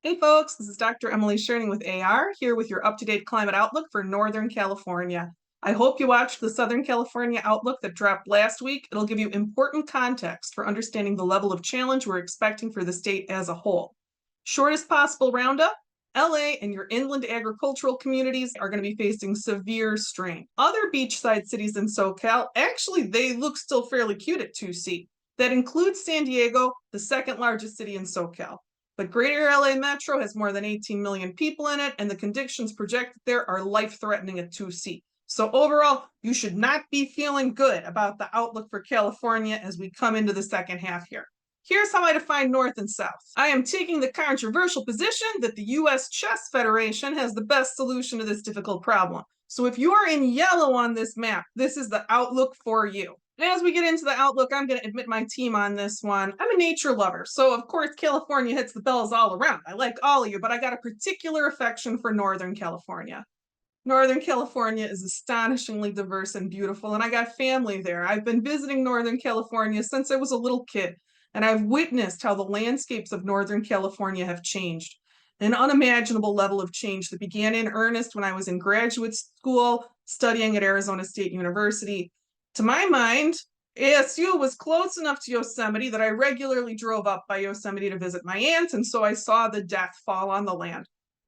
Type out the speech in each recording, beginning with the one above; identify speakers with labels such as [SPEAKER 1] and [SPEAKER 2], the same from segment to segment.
[SPEAKER 1] Hey folks, this is Dr. Emily Scherning with AR here with your up-to-date climate outlook for Northern California. I hope you watched the Southern California outlook that dropped last week. It'll give you important context for understanding the level of challenge we're expecting for the state as a whole. Shortest possible roundup, LA and your inland agricultural communities are going to be facing severe strain. Other beachside cities in SoCal, actually, they look still fairly cute at 2C. That includes San Diego, the second largest city in SoCal. But Greater LA Metro has more than 18 million people in it, and the conditions projected there are life-threatening at 2C. So overall, you should not be feeling good about the outlook for California as we come into the second half here. Here's how I define North and South. I am taking the controversial position that the U.S. Chess Federation has the best solution to this difficult problem. So if you are in yellow on this map, this is the outlook for you. And as we get into the outlook, I'm going to admit my team on this one. I'm a nature lover, so of course California hits the bells all around. I like all of you, but I got a particular affection for Northern California. Northern California is astonishingly diverse and beautiful, and I got family there. I've been visiting Northern California since I was a little kid, and I've witnessed how the landscapes of Northern California have changed. An unimaginable level of change that began in earnest when I was in graduate school studying at Arizona State University. To my mind, ASU was close enough to Yosemite that I regularly drove up by Yosemite to visit my aunt, and so I saw the death fall on the land.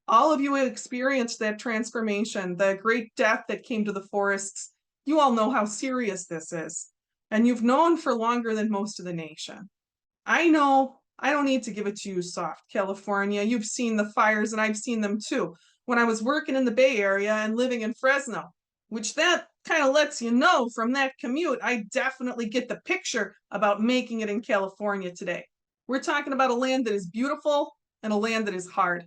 [SPEAKER 1] All of you have experienced that transformation, the great death that came to the forests. You all know how serious this is, and you've known for longer than most of the nation. I know I don't need to give it to you soft, California. You've seen the fires, and I've seen them too. When I was working in the Bay Area and living in Fresno, which that kind of lets you know from that commute, I definitely get the picture about making it in California today. We're talking about a land that is beautiful and a land that is hard.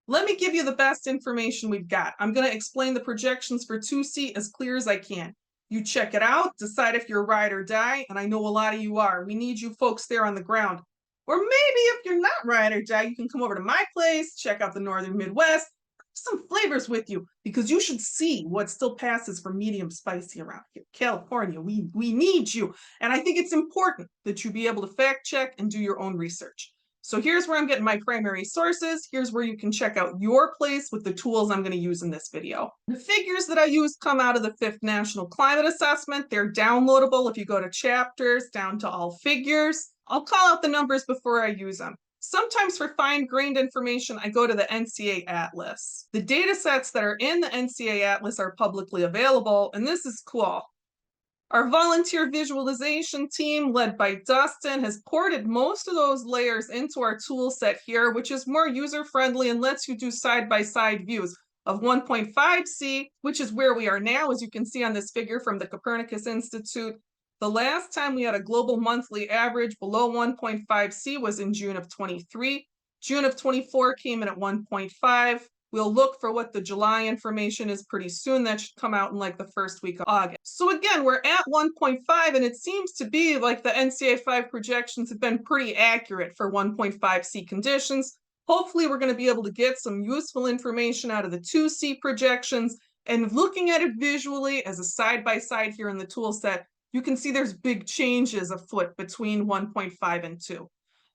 [SPEAKER 1] Let me give you the best information we've got. I'm going to explain the projections for 2C as clear as I can. You check it out, decide if you're ride or die, and I know a lot of you are. We need you folks there on the ground. Or maybe if you're not ride or die, you can come over to my place, check out the Northern Midwest, some flavors with you, because you should see what still passes for medium spicy around here. California, we need you. And I think it's important that you be able to fact check and do your own research. So here's where I'm getting my primary sources. Here's where you can check out your place with the tools I'm going to use in this video. The figures that I use come out of the 5th National Climate Assessment. They're downloadable if you go to chapters, down to all figures. I'll call out the numbers before I use them. Sometimes for fine-grained information, I go to the NCA Atlas. The data sets that are in the NCA Atlas are publicly available, and this is cool. Our volunteer visualization team, led by Dustin, has ported most of those layers into our tool set here, which is more user-friendly and lets you do side-by-side views of 1.5C, which is where we are now, as you can see on this figure from the Copernicus Institute. The last time we had a global monthly average below 1.5C was in June of 23. June of 24 came in at 1.5. We'll look for what the July information is pretty soon. That should come out in like the first week of August. So again, we're at 1.5, and it seems to be like the NCA 5 projections have been pretty accurate for 1.5C conditions. Hopefully, we're going to be able to get some useful information out of the 2C projections. And looking at it visually as a side-by-side here in the tool set, you can see there's big changes afoot between 1.5 and 2.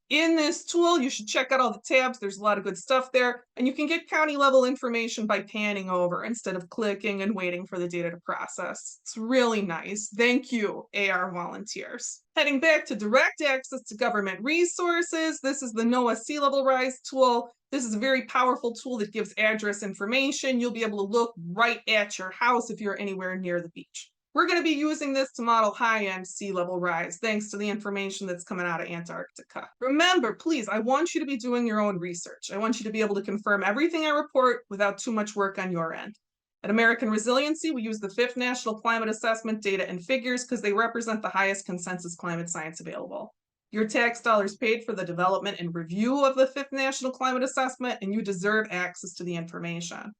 [SPEAKER 1] In this tool, you should check out all the tabs. There's a lot of good stuff there. And you can get county level information by panning over instead of clicking and waiting for the data to process. It's really nice. Thank you, AR volunteers. Heading back to direct access to government resources, this is the NOAA Sea Level Rise tool. This is a very powerful tool that gives address information. You'll be able to look right at your house if you're anywhere near the beach. We're going to be using this to model high-end sea level rise, thanks to the information that's coming out of Antarctica. Remember, please, I want you to be doing your own research. I want you to be able to confirm everything I report without too much work on your end. At American Resiliency, we use the 5th National Climate Assessment data and figures because they represent the highest consensus climate science available. Your tax dollars paid for the development and review of the 5th National Climate Assessment, and you deserve access to the information.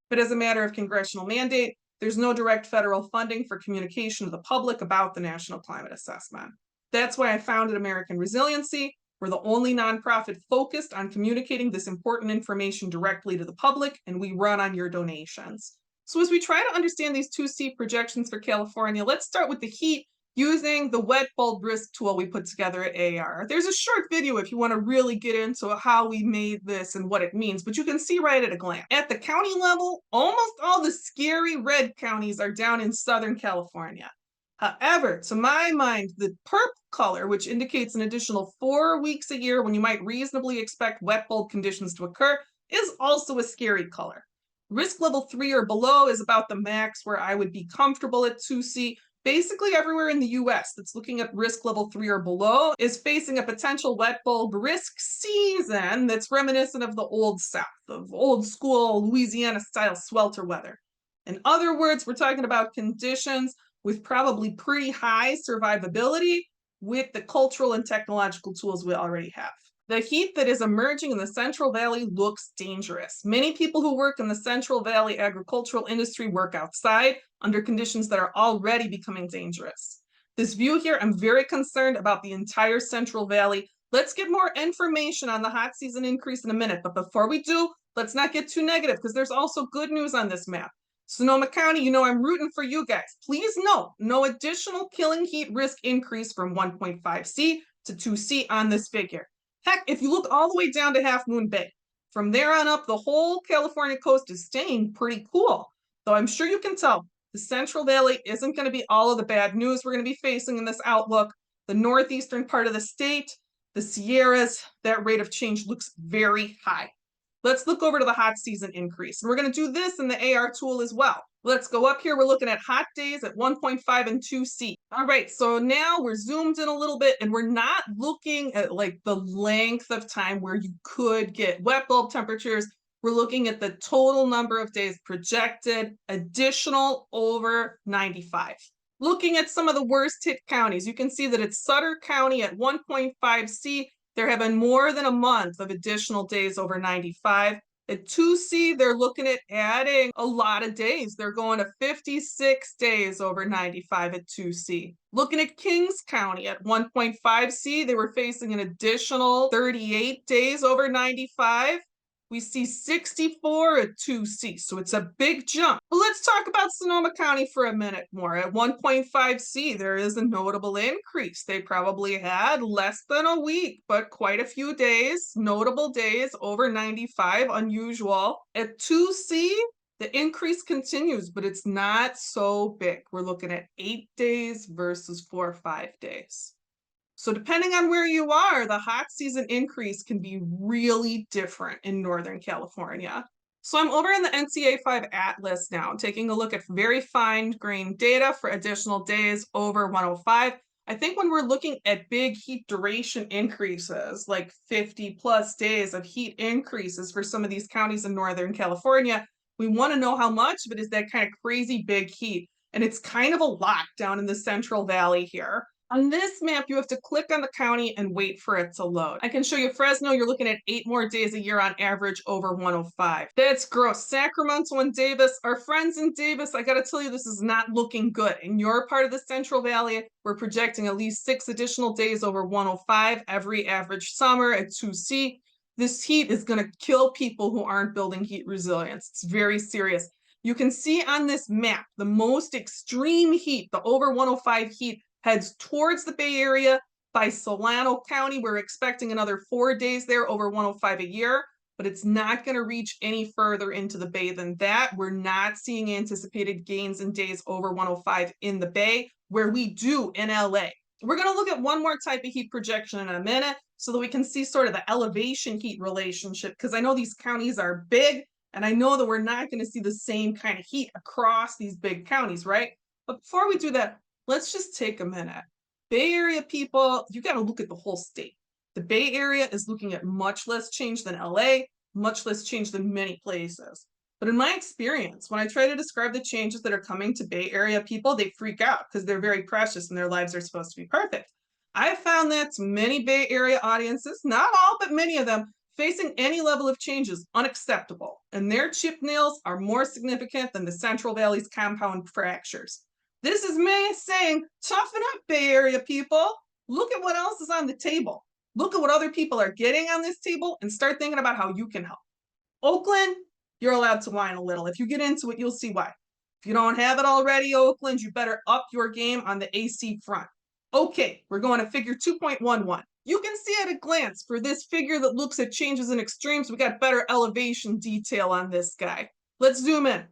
[SPEAKER 1] But as a matter of congressional mandate, there's no direct federal funding for communication to the public about the National Climate Assessment. That's why I founded American Resiliency. We're the only nonprofit focused on communicating this important information directly to the public, and we run on your donations. So as we try to understand these 2C projections for California, let's start with the heat using the wet bulb risk tool we put together at AR. There's a short video if you want to really get into how we made this and what it means, but you can see right at a glance. At the county level, almost all the scary red counties are down in Southern California. However, to my mind, the purple color, which indicates an additional 4 weeks a year when you might reasonably expect wet bulb conditions to occur, is also a scary color. Risk level 3 or below is about the max where I would be comfortable at 2C. Basically, everywhere in the US that's looking at risk level 3 or below is facing a potential wet bulb risk season that's reminiscent of the old South, of old school Louisiana style swelter weather. In other words, we're talking about conditions with probably pretty high survivability with the cultural and technological tools we already have. The heat that is emerging in the Central Valley looks dangerous. Many people who work in the Central Valley agricultural industry work outside under conditions that are already becoming dangerous. This view here, I'm very concerned about the entire Central Valley. Let's get more information on the hot season increase in a minute, but before we do, let's not get too negative because there's also good news on this map. Sonoma County, you know I'm rooting for you guys. Please note, no additional killing heat risk increase from 1.5C to 2C on this figure. Heck, if you look all the way down to Half Moon Bay, from there on up, the whole California coast is staying pretty cool. Though I'm sure you can tell, the Central Valley isn't going to be all of the bad news we're going to be facing in this outlook. The northeastern part of the state, the Sierras, that rate of change looks very high. Let's look over to the hot season increase. And we're going to do this in the AR tool as well. Let's go up here. We're looking at hot days at 1.5 and 2C. All right, so now we're zoomed in a little bit and we're not looking at like the length of time where you could get wet bulb temperatures. We're looking at the total number of days projected, additional over 95. Looking at some of the worst hit counties, you can see that it's Sutter County at 1.5C. There have been more than a month of additional days over 95. At 2C, they're looking at adding a lot of days. They're going to 56 days over 95 at 2C. Looking at Kings County at 1.5C, they were facing an additional 38 days over 95. We see 64 at 2C, so it's a big jump. But let's talk about Sonoma County for a minute more. At 1.5C, there is a notable increase. They probably had less than a week, but quite a few days, notable days over 95, unusual. At 2C, the increase continues, but it's not so big. We're looking at 8 days versus 4 or 5 days. So depending on where you are, the hot season increase can be really different in Northern California. So I'm over in the NCA5 Atlas now, taking a look at very fine grained data for additional days over 105. I think when we're looking at big heat duration increases, like 50 plus days of heat increases for some of these counties in Northern California, we want to know how much of it is that kind of crazy big heat. And it's kind of a lot down in the Central Valley here. On this map, you have to click on the county and wait for it to load. I can show you Fresno, you're looking at 8 more days a year on average over 105. That's gross. Sacramento and Davis, our friends in Davis, I gotta tell you, this is not looking good. In your part of the Central Valley, we're projecting at least 6 additional days over 105 every average summer at 2C. This heat is gonna kill people who aren't building heat resilience. It's very serious. You can see on this map, the most extreme heat, the over 105 heat, heads towards the Bay Area by Solano County. We're expecting another 4 days there over 105 a year, but it's not going to reach any further into the Bay than that. We're not seeing anticipated gains in days over 105 in the Bay, where we do in LA. We're going to look at one more type of heat projection in a minute so that we can see sort of the elevation heat relationship, because I know these counties are big, and I know that we're not going to see the same kind of heat across these big counties, right? But before we do that, let's just take a minute. Bay Area people, you got to look at the whole state. The Bay Area is looking at much less change than LA, much less change than many places. But in my experience, when I try to describe the changes that are coming to Bay Area people, they freak out because they're very precious and their lives are supposed to be perfect. I've found that to many Bay Area audiences, not all, but many of them, facing any level of change is unacceptable, and their chip nails are more significant than the Central Valley's compound fractures. This is me saying, toughen up, Bay Area people. Look at what else is on the table. Look at what other people are getting on this table and start thinking about how you can help. Oakland, you're allowed to whine a little. If you get into it, you'll see why. If you don't have it already, Oakland, you better up your game on the AC front. Okay, we're going to figure 2.11. You can see at a glance for this figure that looks at changes in extremes, we got better elevation detail on this guy. Let's zoom in.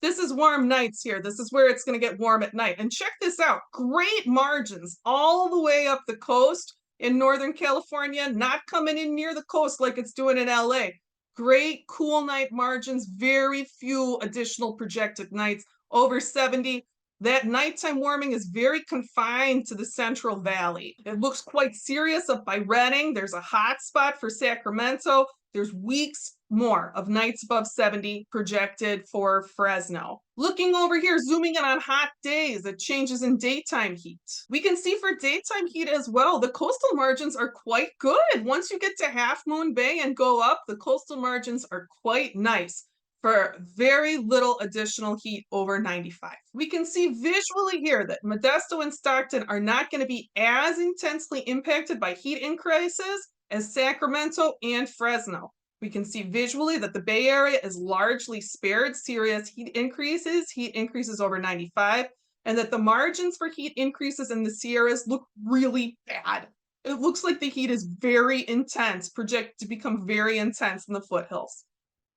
[SPEAKER 1] This is warm nights here. This is where it's going to get warm at night. And check this out. Great margins all the way up the coast in Northern California, not coming in near the coast like it's doing in LA. Great cool night margins, very few additional projected nights over 70. That nighttime warming is very confined to the Central Valley. It looks quite serious up by Redding. There's a hot spot for Sacramento. There's weeks more of nights above 70 projected for Fresno. Looking over here, zooming in on hot days, it changes in daytime heat. We can see for daytime heat as well, the coastal margins are quite good. Once you get to Half Moon Bay and go up, the coastal margins are quite nice for very little additional heat over 95. We can see visually here that Modesto and Stockton are not going to be as intensely impacted by heat increases as Sacramento and Fresno. We can see visually that the Bay Area is largely spared serious heat increases over 95, and that the margins for heat increases in the Sierras look really bad. It looks like the heat is very intense, projected to become very intense in the foothills.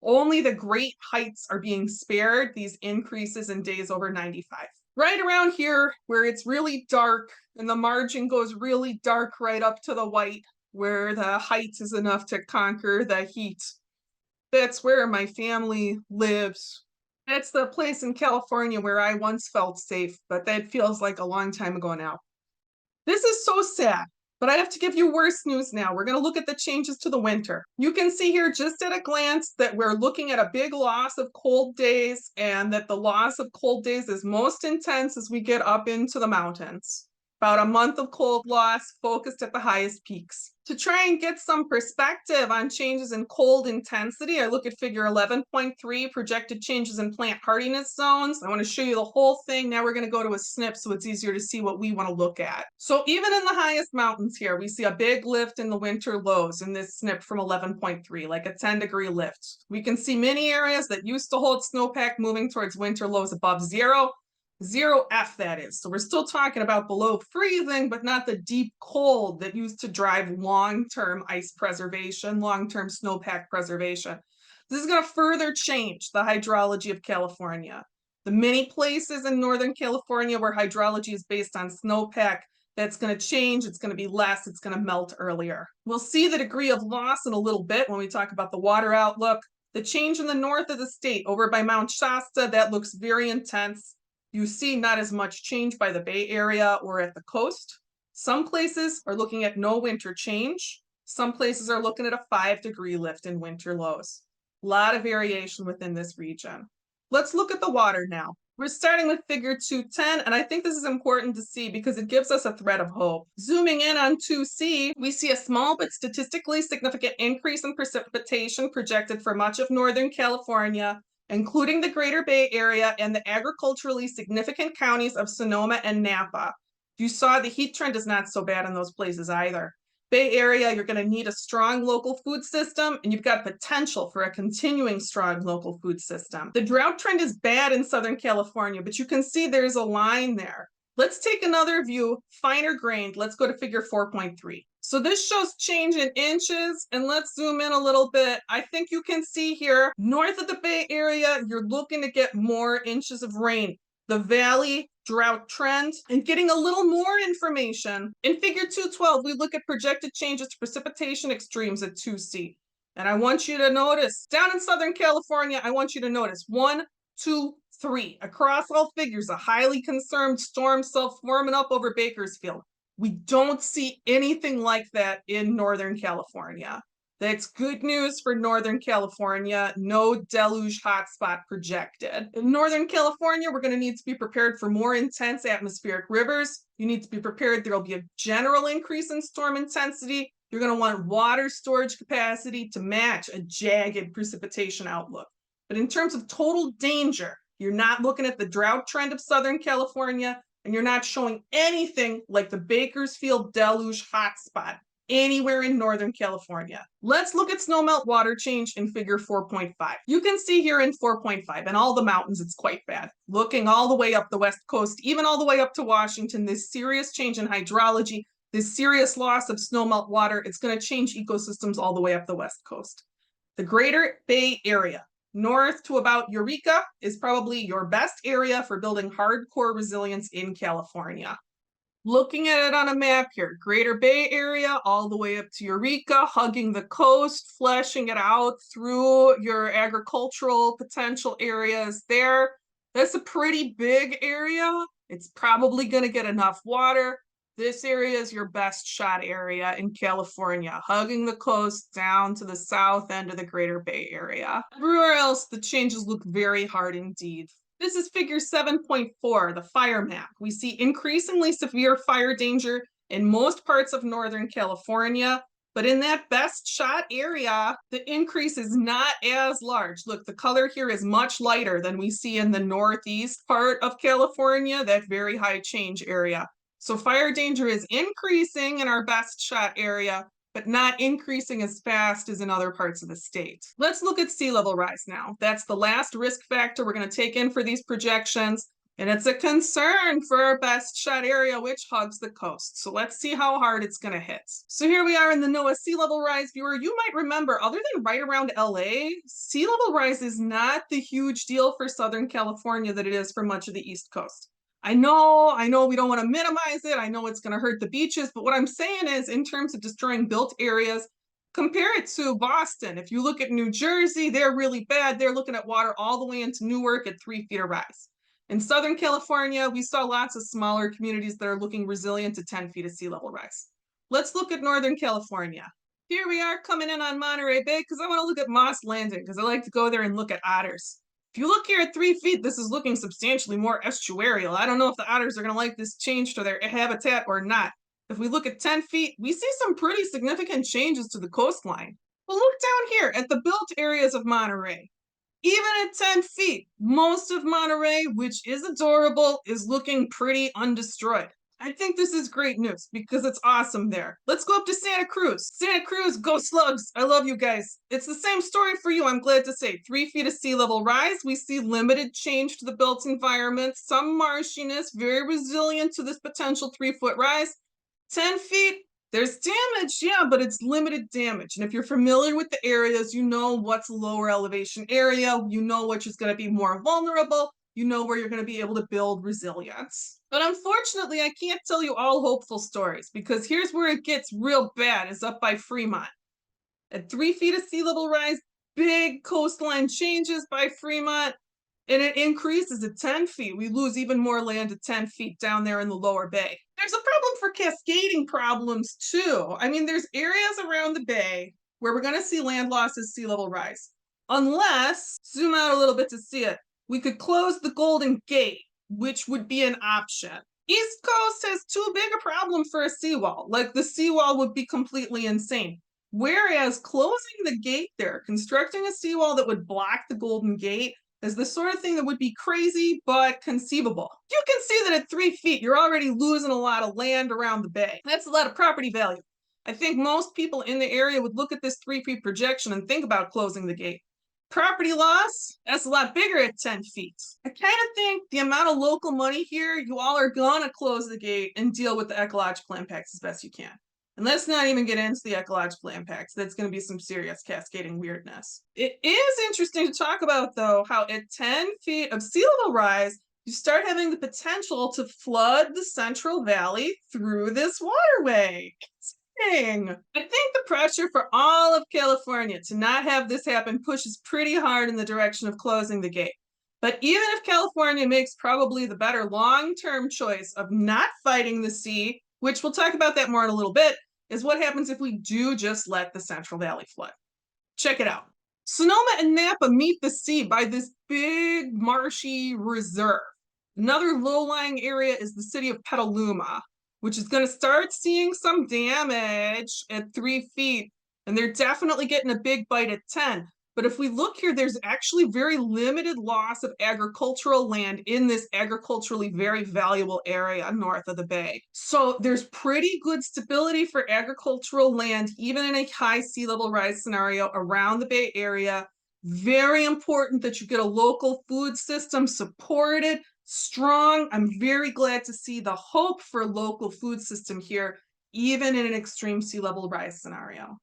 [SPEAKER 1] Only the great heights are being spared these increases in days over 95. Right around here, where it's really dark and the margin goes really dark right up to the white, where the height is enough to conquer the heat. That's where my family lives. That's the place in California where I once felt safe, but that feels like a long time ago now. This is so sad, but I have to give you worse news now. We're going to look at the changes to the winter. You can see here just at a glance that we're looking at a big loss of cold days, and that the loss of cold days is most intense as we get up into the mountains. About a month of cold loss focused at the highest peaks. To try and get some perspective on changes in cold intensity, I look at figure 11.3, projected changes in plant hardiness zones. I want to show you the whole thing. Now we're going to go to a snip so it's easier to see what we want to look at. So even in the highest mountains here, we see a big lift in the winter lows in this snip from 11.3, like a 10-degree lift. We can see many areas that used to hold snowpack moving towards winter lows above 0F that is. So we're still talking about below freezing, but not the deep cold that used to drive long-term ice preservation, long-term snowpack preservation. This is going to further change the hydrology of California. The many places in Northern California where hydrology is based on snowpack, that's going to change. It's going to be less. It's going to melt earlier. We'll see the degree of loss in a little bit when we talk about the water outlook. The change in the north of the state over by Mount Shasta, that looks very intense. You see not as much change by the Bay Area or at the coast. Some places are looking at no winter change. Some places are looking at a 5-degree lift in winter lows. A lot of variation within this region. Let's look at the water now. We're starting with figure 210, and I think this is important to see because it gives us a thread of hope. Zooming in on 2C, we see a small but statistically significant increase in precipitation projected for much of Northern California, including the Greater Bay Area and the agriculturally significant counties of Sonoma and Napa. You saw the heat trend is not so bad in those places either. Bay Area, you're going to need a strong local food system, and you've got potential for a continuing strong local food system. The drought trend is bad in Southern California, but you can see there's a line there. Let's take another view, finer grained. Let's go to figure 4.3. So this shows change in inches, and let's zoom in a little bit. I think you can see here, north of the Bay Area, you're looking to get more inches of rain. The valley drought trend, and getting a little more information. In figure 212, we look at projected changes to precipitation extremes at 2C. And I want you to notice, down in Southern California, I want you to notice 1, 2, 3. Across all figures, a highly concerned storm cell forming up over Bakersfield. We don't see anything like that in Northern California. That's good news for Northern California. No deluge hotspot projected. In Northern California, we're going to need to be prepared for more intense atmospheric rivers. You need to be prepared. There will be a general increase in storm intensity. You're going to want water storage capacity to match a jagged precipitation outlook. But in terms of total danger, you're not looking at the drought trend of Southern California, and you're not showing anything like the Bakersfield deluge hotspot anywhere in Northern California. Let's look at snowmelt water change in figure 4.5. You can see here in 4.5, and all the mountains, it's quite bad. Looking all the way up the West Coast, even all the way up to Washington, this serious change in hydrology, this serious loss of snowmelt water, it's going to change ecosystems all the way up the West Coast. The Greater Bay Area, north to about Eureka, is probably your best area for building hardcore resilience in California. Looking at it on a map here, Greater Bay Area all the way up to Eureka, hugging the coast, fleshing it out through your agricultural potential areas there. That's a pretty big area. It's probably going to get enough water. This area is your best shot area in California, hugging the coast down to the south end of the Greater Bay Area. Everywhere else, the changes look very hard indeed. This is figure 7.4, the fire map. We see increasingly severe fire danger in most parts of Northern California, but in that best shot area, the increase is not as large. Look, the color here is much lighter than we see in the northeast part of California, that very high change area. So fire danger is increasing in our best shot area, but not increasing as fast as in other parts of the state. Let's look at sea level rise now. That's the last risk factor we're going to take in for these projections, and it's a concern for our best shot area, which hugs the coast. So let's see how hard it's going to hit. So here we are in the NOAA sea level rise viewer. You might remember, other than right around LA, sea level rise is not the huge deal for Southern California that it is for much of the East Coast. I know we don't want to minimize it. I know it's going to hurt the beaches, but what I'm saying is, in terms of destroying built areas, compare it to Boston. If you look at New Jersey, they're really bad. They're looking at water all the way into Newark at 3 feet of rise. In Southern California, we saw lots of smaller communities that are looking resilient to 10 feet of sea level rise. Let's look at Northern California. Here we are coming in on Monterey Bay because I want to look at Moss Landing because I like to go there and look at otters. If you look here at 3 feet, this is looking substantially more estuarial. I don't know if the otters are going to like this change to their habitat or not. If we look at 10 feet, we see some pretty significant changes to the coastline. But look down here at the built areas of Monterey. Even at 10 feet, most of Monterey, which is adorable, is looking pretty undestroyed. I think this is great news because it's awesome there. Let's go up to Santa Cruz. Santa Cruz, go Slugs. I love you guys. It's the same story for you, I'm glad to say. 3 feet of sea level rise. We see limited change to the built environment, some marshiness, very resilient to this potential 3-foot rise. 10 feet, there's damage, yeah, but it's limited damage. And if you're familiar with the areas, you know what's a lower elevation area, you know which is going to be more vulnerable, you know where you're going to be able to build resilience. But unfortunately, I can't tell you all hopeful stories because here's where it gets real bad, is up by Fremont. At 3 feet of sea level rise, big coastline changes by Fremont, and it increases at 10 feet. We lose even more land at 10 feet down there in the lower bay. There's a problem for cascading problems too. I mean, there's areas around the bay where we're going to see land loss as sea level rise. Unless, zoom out a little bit to see it, we could close the Golden Gate, which would be an option. East Coast has too big a problem for a seawall. Like, the seawall would be completely insane. Whereas closing the gate there, constructing a seawall that would block the Golden Gate, is the sort of thing that would be crazy but conceivable. You can see that at 3 feet, you're already losing a lot of land around the bay. That's a lot of property value. I think most people in the area would look at this 3 feet projection and think about closing the gate. Property loss, that's a lot bigger at 10 feet. I kind of think the amount of local money here, you all are gonna close the gate and deal with the ecological impacts as best you can. And let's not even get into the ecological impacts. That's going to be some serious cascading weirdness. It is interesting to talk about, though, how at 10 feet of sea level rise, you start having the potential to flood the Central Valley through this waterway. I think the pressure for all of California to not have this happen pushes pretty hard in the direction of closing the gate. But even if California makes probably the better long-term choice of not fighting the sea, which we'll talk about that more in a little bit, is what happens if we do just let the Central Valley flood. Check it out. Sonoma and Napa meet the sea by this big marshy reserve. Another low-lying area is the city of Petaluma, which is going to start seeing some damage at 3 feet, and they're definitely getting a big bite at 10. But if we look here, there's actually very limited loss of agricultural land in this agriculturally very valuable area north of the bay. So there's pretty good stability for agricultural land, even in a high sea level rise scenario around the Bay Area. Very important that you get a local food system supported, strong. I'm very glad to see the hope for a local food system here, even in an extreme sea level rise scenario.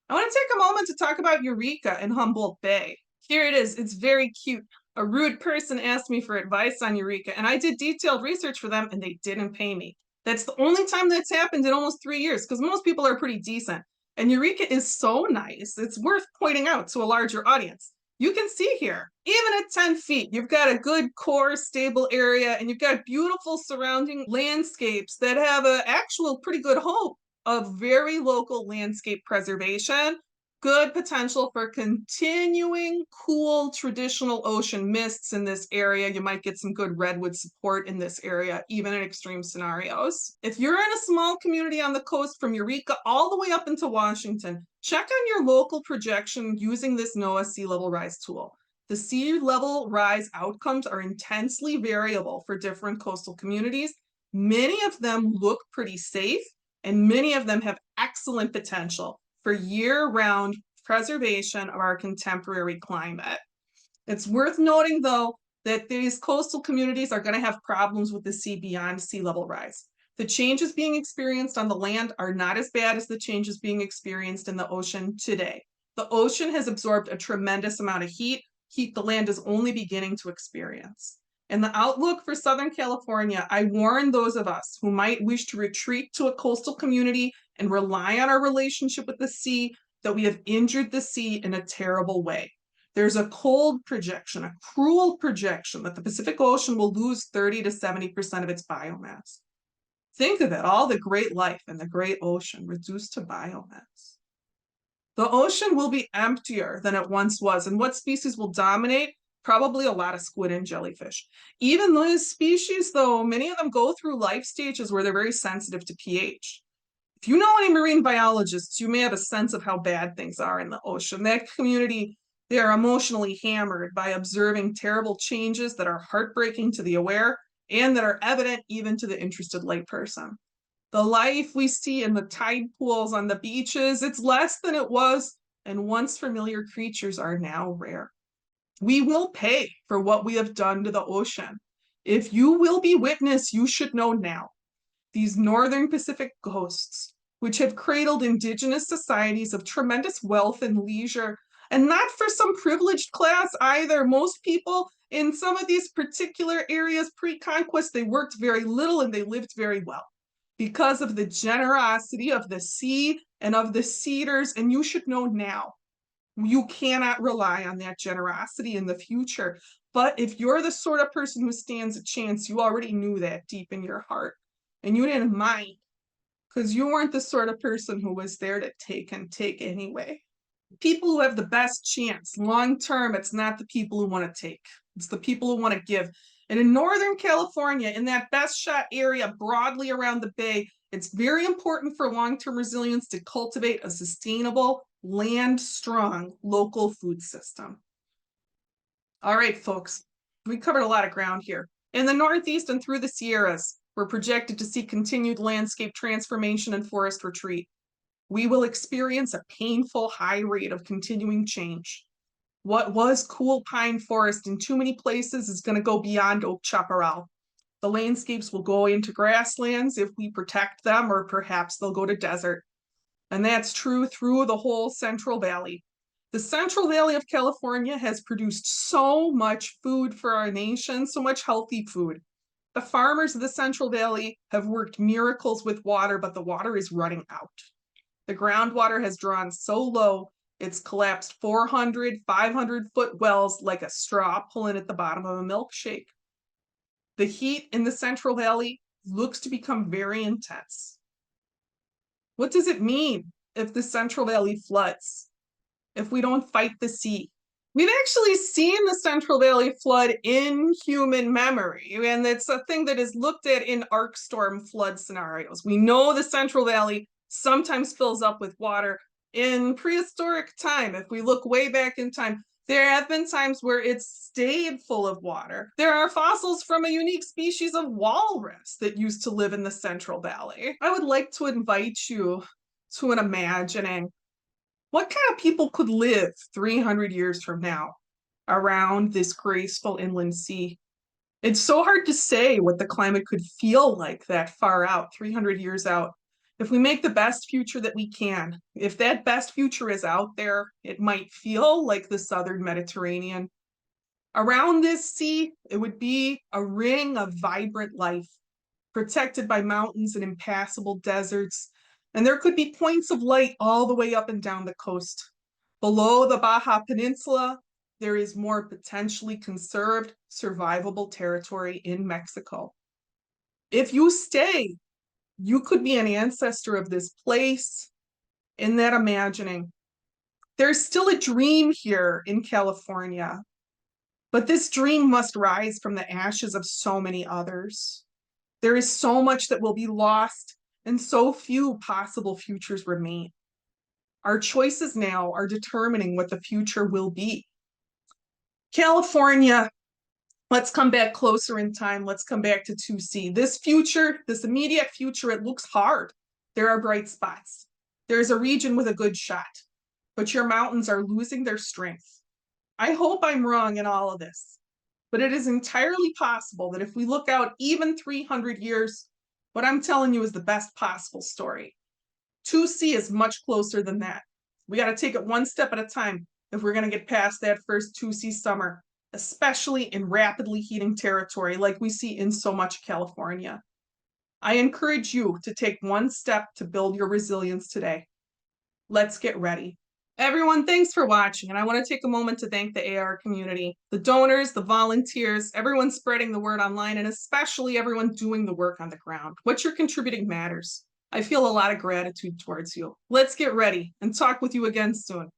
[SPEAKER 1] I want to take a moment to talk about Eureka in Humboldt Bay. Here it is. It's very cute. A rude person asked me for advice on Eureka, and I did detailed research for them, and they didn't pay me. That's the only time that's happened in almost 3 years, because most people are pretty decent. And Eureka is so nice. It's worth pointing out to a larger audience. You can see here, even at 10 feet, you've got a good core stable area, and you've got beautiful surrounding landscapes that have an actual pretty good hope of very local landscape preservation, good potential for continuing cool traditional ocean mists in this area. You might get some good redwood support in this area, even in extreme scenarios. If you're in a small community on the coast from Eureka all the way up into Washington, check on your local projection using this NOAA sea level rise tool. The sea level rise outcomes are intensely variable for different coastal communities. Many of them look pretty safe, and many of them have excellent potential for year-round preservation of our contemporary climate. It's worth noting, though, that these coastal communities are going to have problems with the sea beyond sea level rise. The changes being experienced on the land are not as bad as the changes being experienced in the ocean today. The ocean has absorbed a tremendous amount of heat the land is only beginning to experience. In the outlook for Southern California, I warn those of us who might wish to retreat to a coastal community and rely on our relationship with the sea that we have injured the sea in a terrible way. There's a cold projection, a cruel projection that the Pacific Ocean will lose 30 to 70% of its biomass. Think of it, all the great life in the great ocean reduced to biomass. The ocean will be emptier than it once was, and what species will dominate? Probably a lot of squid and jellyfish. Even those species, though, many of them go through life stages where they're very sensitive to pH. If you know any marine biologists, you may have a sense of how bad things are in the ocean. That community, they are emotionally hammered by observing terrible changes that are heartbreaking to the aware and that are evident even to the interested layperson. The life we see in the tide pools on the beaches, it's less than it was, and once familiar creatures are now rare. We will pay for what we have done to the ocean. If you will be witness, you should know now. These northern Pacific coasts, which have cradled indigenous societies of tremendous wealth and leisure, and not for some privileged class either. Most people in some of these particular areas pre-conquest, they worked very little and they lived very well because of the generosity of the sea and of the cedars. And you should know now, you cannot rely on that generosity in the future. But if you're the sort of person who stands a chance, you already knew that deep in your heart and you didn't mind because you weren't the sort of person who was there to take anyway. People who have the best chance long term, it's not the people who want to take, it's the people who want to give. And in Northern California, in that best shot area broadly around the bay, it's very important for long-term resilience to cultivate a sustainable, land-strong local food system. All right, folks, we covered a lot of ground here. In the Northeast and through the Sierras, we're projected to see continued landscape transformation and forest retreat. We will experience a painful high rate of continuing change. What was cool pine forest in too many places is going to go beyond oak chaparral. The landscapes will go into grasslands if we protect them, or perhaps they'll go to desert. And that's true through the whole Central Valley. The Central Valley of California has produced so much food for our nation, so much healthy food. The farmers of the Central Valley have worked miracles with water, but the water is running out. The groundwater has drawn so low, it's collapsed 400, 500-foot wells like a straw pulling at the bottom of a milkshake. The heat in the Central Valley looks to become very intense. What does it mean if the Central Valley floods? If we don't fight the sea? We've actually seen the Central Valley flood in human memory, and it's a thing that is looked at in arc storm flood scenarios. We know the Central Valley sometimes fills up with water. In prehistoric time, if we look way back in time, there have been times where it's stayed full of water. There are fossils from a unique species of walrus that used to live in the Central Valley. I would like to invite you to an imagining what kind of people could live 300 years from now around this graceful inland sea. It's so hard to say what the climate could feel like that far out, 300 years out. If we make the best future that we can, if that best future is out there, it might feel like the southern Mediterranean. Around this sea, it would be a ring of vibrant life, protected by mountains and impassable deserts. And there could be points of light all the way up and down the coast. Below the Baja Peninsula, there is more potentially conserved, survivable territory in Mexico. If you stay, you could be an ancestor of this place in that imagining. There's still a dream here in California, but this dream must rise from the ashes of so many others. There is so much that will be lost, and so few possible futures remain. Our choices now are determining what the future will be. California, let's come back closer in time. Let's come back to 2C. This future, this immediate future, it looks hard. There are bright spots. There's a region with a good shot, but your mountains are losing their strength. I hope I'm wrong in all of this, but it is entirely possible that if we look out even 300 years, what I'm telling you is the best possible story. 2C is much closer than that. We got to take it one step at a time if we're going to get past that first 2C summer, especially in rapidly heating territory like we see in so much California. I encourage you to take one step to build your resilience today. Let's get ready. Everyone, thanks for watching, and I want to take a moment to thank the AR community, the donors, the volunteers, everyone spreading the word online, and especially everyone doing the work on the ground. What you're contributing matters. I feel a lot of gratitude towards you. Let's get ready and talk with you again soon.